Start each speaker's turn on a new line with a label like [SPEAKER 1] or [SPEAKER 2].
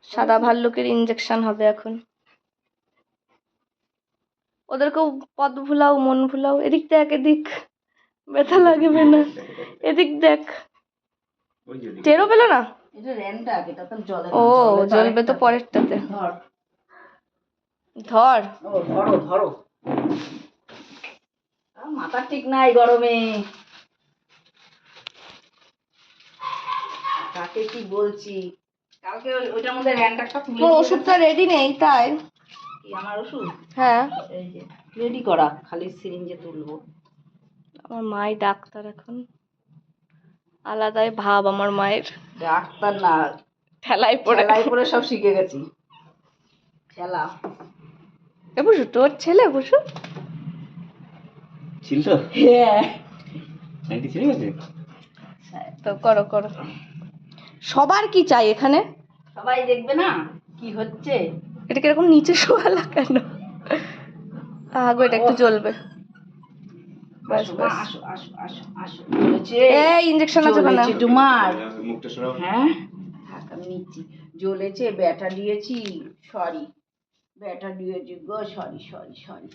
[SPEAKER 1] সাদা ভাল্লুকের ইঞ্জেকশন হবে এখন। ওদেরকেও পথ ভুলাও, মন ভুলাও। এদিক দেখ, এদিক, ব্যথা লাগবে না। এদিক দেখ, টেরও পেলো না। ও জ্বলবে তো পরেরটাতে। ধর,
[SPEAKER 2] ধরো ধরো। মাথা ঠিক নাই গরমে। কাকে কি বলছি, কালকে ওইটার মধ্যে র্যান্ডারটা তুলে
[SPEAKER 1] তোর ওষুধটা রেডি নেই তাই?
[SPEAKER 2] কি আমার ওষুধ?
[SPEAKER 1] হ্যাঁ,
[SPEAKER 2] এই যে রেডি করা, খালি সিরিঞ্জে তুলবো।
[SPEAKER 1] আমার মাই ডাক্তার এখন, আলাদাই ভাব আমার মায়ের।
[SPEAKER 2] ডাক্তার না,
[SPEAKER 1] ঠেলায়
[SPEAKER 2] পড়ে সব শিখে গেছি। ঠেলা
[SPEAKER 1] এ বসু, তোর ছেলে বসু
[SPEAKER 3] ছিল তো?
[SPEAKER 2] হ্যাঁ,
[SPEAKER 3] নাইটি ছিল গেছে
[SPEAKER 1] তো করো করো। সবার কি চাই এখানে?
[SPEAKER 2] সবাই দেখবে না কি হচ্ছে।
[SPEAKER 1] এটা কিরকম নিচে শোয়ালা কেন? আগো এটা একটু জ্বলবে। বাস বাস।
[SPEAKER 2] আসো আসো আসো আসো। জ্বলেছে,
[SPEAKER 1] এই ইনজেকশন আছে ওখানে।
[SPEAKER 2] জ্বলেছে তোমার।
[SPEAKER 3] মুখটা সরাও।
[SPEAKER 2] হ্যাঁ, আমি নিচ্ছি। জ্বলেছে, ব্যাটা দিয়েছি। সরি, ব্যাটা দিয়েছি গো, সরি সরি সরি।